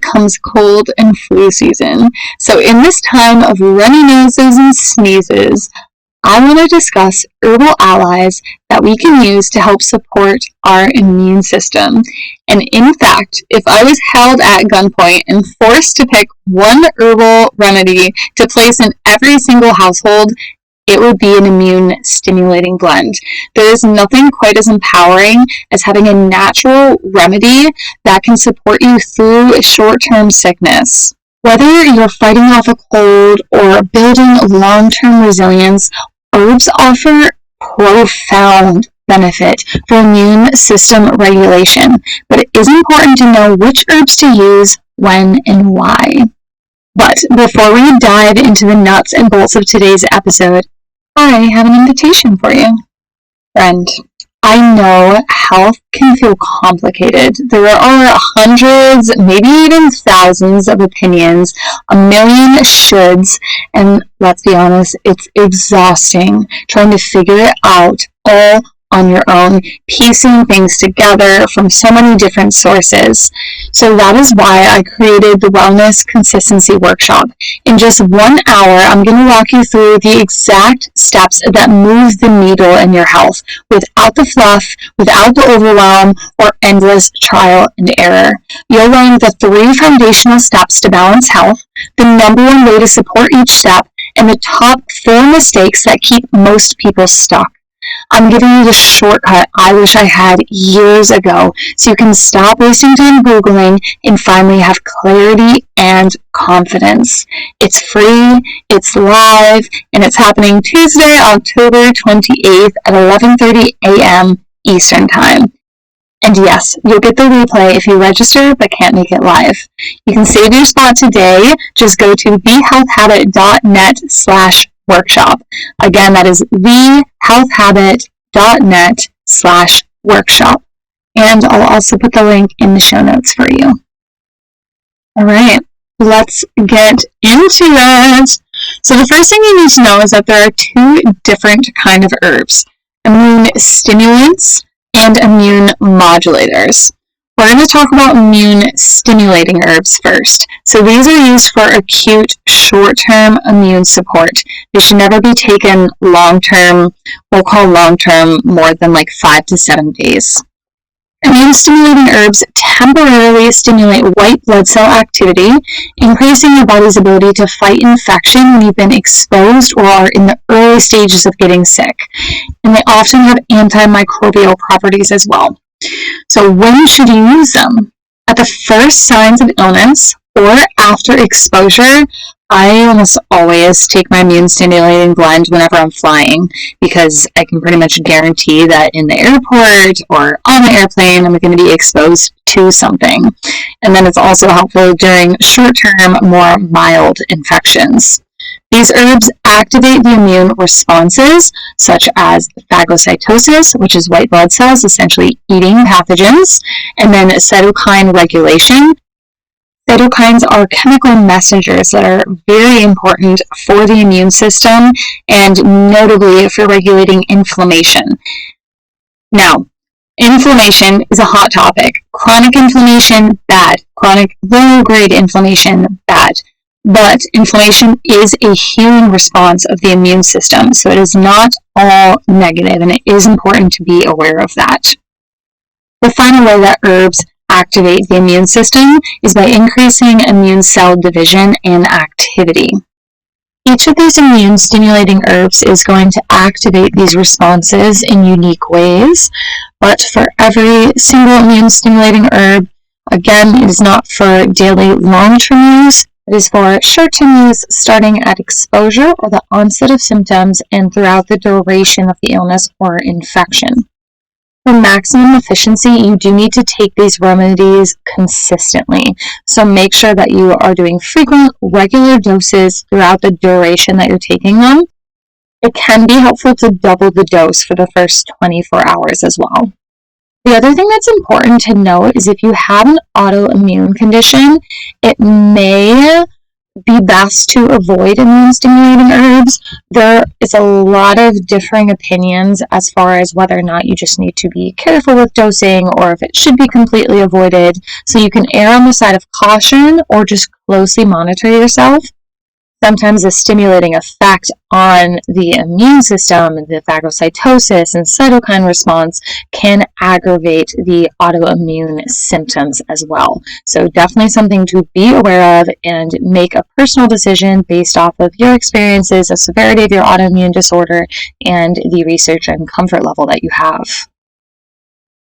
comes cold and flu season. So in this time of runny noses and sneezes, I want to discuss herbal allies that we can use to help support our immune system. And in fact, if I was held at gunpoint and forced to pick one herbal remedy to place in every single household, it would be an immune stimulating blend. There is nothing quite as empowering as having a natural remedy that can support you through short-term sickness. Whether you're fighting off a cold or building long-term resilience, herbs offer profound benefit for immune system regulation, but it is important to know which herbs to use, when, and why. But before we dive into the nuts and bolts of today's episode, I have an invitation for you. Friend, I know health can feel complicated. There are hundreds, maybe even thousands of opinions, a million shoulds, and let's be honest, it's exhausting trying to figure it out all on your own, piecing things together from so many different sources. So that is why I created the Wellness Consistency Workshop. In just 1 hour, I'm going to walk you through the exact steps that move the needle in your health without the fluff, without the overwhelm, or endless trial and error. You'll learn the 3 foundational steps to balance health, the #1 way to support each step, and the top 4 mistakes that keep most people stuck. I'm giving you the shortcut I wish I had years ago, so you can stop wasting time Googling and finally have clarity and confidence. It's free, it's live, and it's happening Tuesday, October 28th at 11:30 a.m. Eastern Time. And yes, you'll get the replay if you register but can't make it live. You can save your spot today. Just go to thehealthhabit.net/workshop. Again, that is thehealthhabit.net/workshop. And I'll also put the link in the show notes for you. All right, let's get into it. So the first thing you need to know is that there are 2 different kinds of herbs: immune stimulants and immune modulators. We're going to talk about immune stimulating herbs first. So these are used for acute, short-term immune support. They should never be taken long-term. We'll call long-term more than like 5 to 7 days. Immune stimulating herbs temporarily stimulate white blood cell activity, increasing your body's ability to fight infection when you've been exposed or are in the early stages of getting sick. And they often have antimicrobial properties as well. So when should you use them? At the first signs of illness or after exposure? I almost always take my immune stimulating blend whenever I'm flying, because I can pretty much guarantee that in the airport or on the airplane I'm going to be exposed to something. And then it's also helpful during short-term, more mild infections. These herbs activate the immune responses, such as phagocytosis, which is white blood cells essentially eating pathogens, and then cytokine regulation. Cytokines are chemical messengers that are very important for the immune system, and notably for regulating inflammation. Now, inflammation is a hot topic. Chronic inflammation, bad. Chronic low-grade inflammation, bad. But inflammation is a healing response of the immune system, so it is not all negative, and it is important to be aware of that. The final way that herbs activate the immune system is by increasing immune cell division and activity. Each of these immune stimulating herbs is going to activate these responses in unique ways, but for every single immune stimulating herb, again, it is not for daily long-term use. It is for short-term use starting at exposure or the onset of symptoms and throughout the duration of the illness or infection. For maximum efficiency, you do need to take these remedies consistently. So make sure that you are doing frequent, regular doses throughout the duration that you're taking them. It can be helpful to double the dose for the first 24 hours as well. The other thing that's important to note is if you have an autoimmune condition, it may be best to avoid immune-stimulating herbs. There is a lot of differing opinions as far as whether or not you just need to be careful with dosing or if it should be completely avoided. So you can err on the side of caution or just closely monitor yourself. Sometimes a stimulating effect on the immune system, the phagocytosis and cytokine response, can aggravate the autoimmune symptoms as well. So definitely something to be aware of and make a personal decision based off of your experiences, the severity of your autoimmune disorder, and the research and comfort level that you have.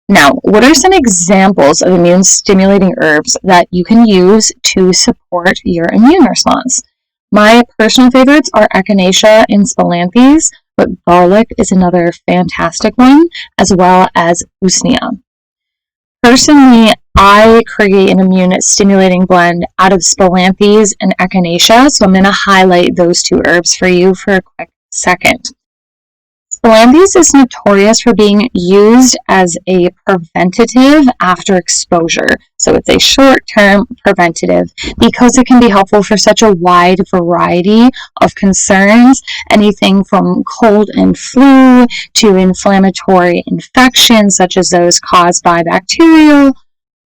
Now, what are some examples of immune-stimulating herbs that you can use to support your immune response? My personal favorites are Echinacea and Spilanthes, but garlic is another fantastic one, as well as Usnea. Personally, I create an immune-stimulating blend out of Spilanthes and Echinacea, so I'm going to highlight those two herbs for you for a quick second. Spilanthes is notorious for being used as a preventative after exposure. So it's a short-term preventative because it can be helpful for such a wide variety of concerns, anything from cold and flu to inflammatory infections such as those caused by bacterial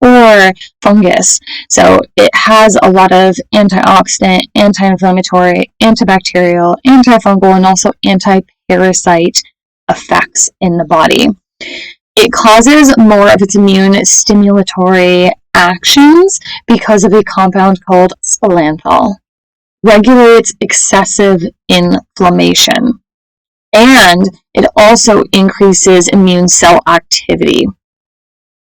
or fungus. So it has a lot of antioxidant, anti-inflammatory, antibacterial, antifungal, and also anti-parasite effects in the body. It causes more of its immune stimulatory actions because of a compound called spilanthol. Regulates excessive inflammation. And it also increases immune cell activity.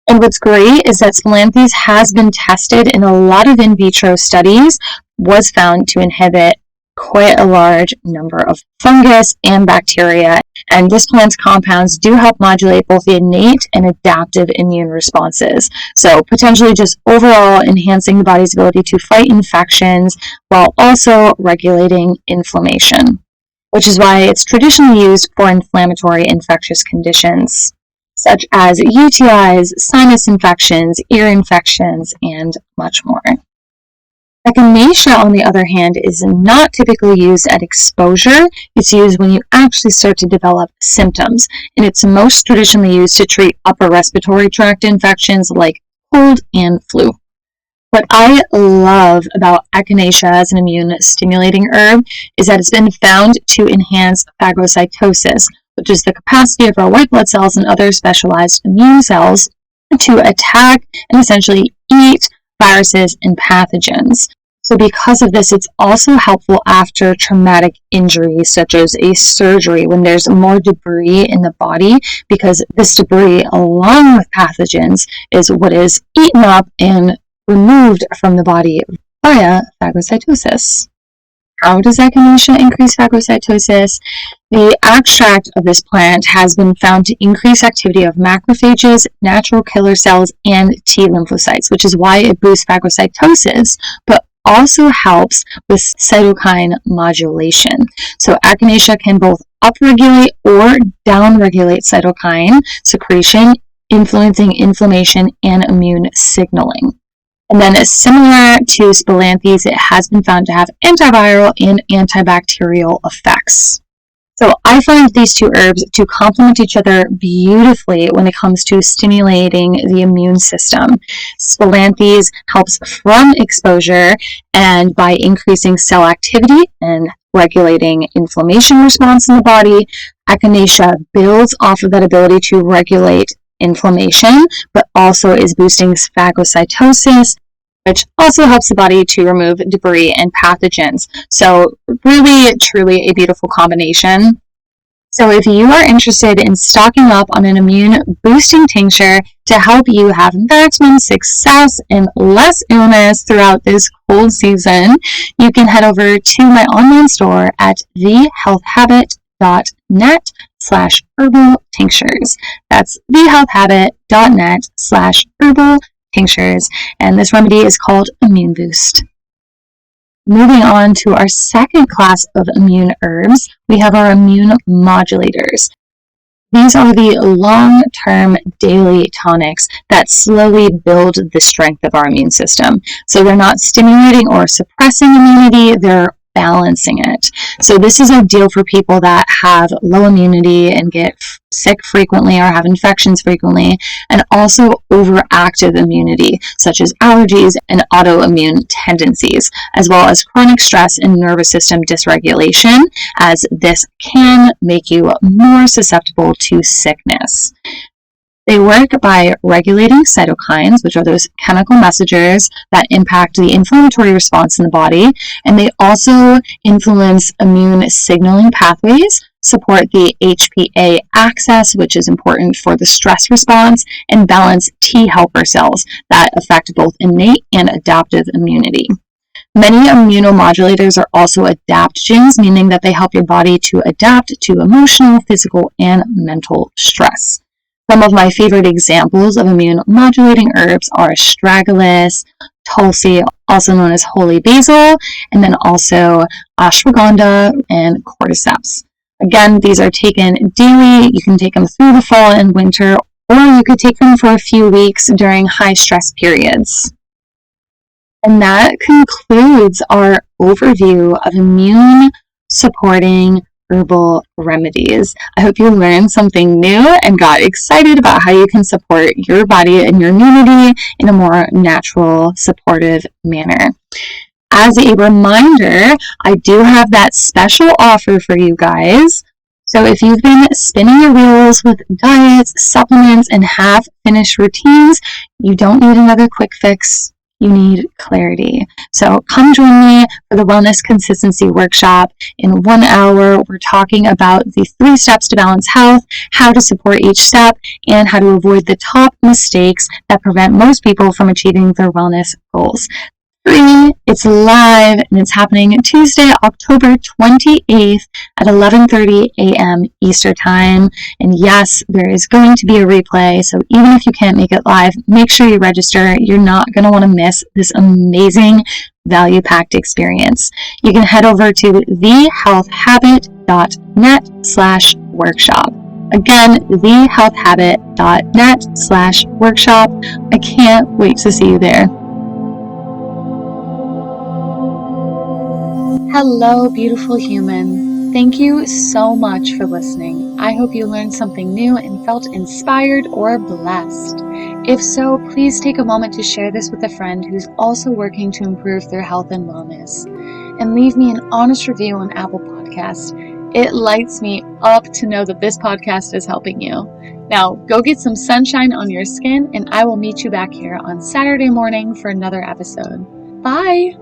And what's great is that Spilanthes has been tested in a lot of in vitro studies, was found to inhibit quite a large number of fungus and bacteria. And this plant's compounds do help modulate both the innate and adaptive immune responses. So potentially just overall enhancing the body's ability to fight infections while also regulating inflammation, which is why it's traditionally used for inflammatory infectious conditions such as UTIs, sinus infections, ear infections, and much more. Echinacea, on the other hand, is not typically used at exposure. It's used when you actually start to develop symptoms, and it's most traditionally used to treat upper respiratory tract infections like cold and flu. What I love about Echinacea as an immune-stimulating herb is that it's been found to enhance phagocytosis, which is the capacity of our white blood cells and other specialized immune cells to attack and essentially eat viruses and pathogens. So because of this, it's also helpful after traumatic injuries such as a surgery when there's more debris in the body, because this debris along with pathogens is what is eaten up and removed from the body via phagocytosis. How does Echinacea increase phagocytosis? The extract of this plant has been found to increase activity of macrophages, natural killer cells, and T lymphocytes, which is why it boosts phagocytosis, but also helps with cytokine modulation. So Echinacea can both upregulate or downregulate cytokine secretion, influencing inflammation and immune signaling. And then similar to Spilanthes, it has been found to have antiviral and antibacterial effects. So I find these two herbs to complement each other beautifully when it comes to stimulating the immune system. Spilanthes helps from exposure and by increasing cell activity and regulating inflammation response in the body. Echinacea builds off of that ability to regulate inflammation, but also is boosting phagocytosis, which also helps the body to remove debris and pathogens. So really, truly a beautiful combination. So if you are interested in stocking up on an immune boosting tincture to help you have maximum success and less illness throughout this cold season, you can head over to my online store at thehealthhabit.net/herbal tinctures. That's thehealthhabit.net/herbal tinctures, and this remedy is called Immune Boost. Moving on to our second class of immune herbs, we have our immunomodulators. These are the long-term daily tonics that slowly build the strength of our immune system. So they're not stimulating or suppressing immunity, they're balancing it. So this is ideal for people that have low immunity and get sick frequently or have infections frequently, and also overactive immunity, such as allergies and autoimmune tendencies, as well as chronic stress and nervous system dysregulation, as this can make you more susceptible to sickness. They work by regulating cytokines, which are those chemical messengers that impact the inflammatory response in the body, and they also influence immune signaling pathways, support the HPA axis, which is important for the stress response, and balance T helper cells that affect both innate and adaptive immunity. Many immunomodulators are also adaptogens, meaning that they help your body to adapt to emotional, physical, and mental stress. Some of my favorite examples of immune modulating herbs are astragalus, tulsi, also known as holy basil, and then also ashwagandha and cordyceps. Again, these are taken daily. You can take them through the fall and winter, or you could take them for a few weeks during high stress periods. And that concludes our overview of immune supporting herbal remedies. I hope you learned something new and got excited about how you can support your body and your immunity in a more natural, supportive manner. As a reminder, I do have that special offer for you guys. So if you've been spinning your wheels with diets, supplements, and half-finished routines, you don't need another quick fix. You need clarity. So come join me for the Wellness Consistency Workshop. In 1 hour, we're talking about the 3 steps to balance health, how to support each step, and how to avoid the top mistakes that prevent most people from achieving their wellness goals. It's live, and it's happening Tuesday, October 28th at 11:30 a.m. Eastern Time. And yes, there is going to be a replay, so even if you can't make it live, make sure you register. You're not going to want to miss this amazing value-packed experience. You can head over to thehealthhabit.net/workshop. Again, thehealthhabit.net/workshop. I can't wait to see you there. Hello, beautiful human. Thank you so much for listening. I hope you learned something new and felt inspired or blessed. If so, please take a moment to share this with a friend who's also working to improve their health and wellness. And leave me an honest review on Apple Podcasts. It lights me up to know that this podcast is helping you. Now, go get some sunshine on your skin, and I will meet you back here on Saturday morning for another episode. Bye!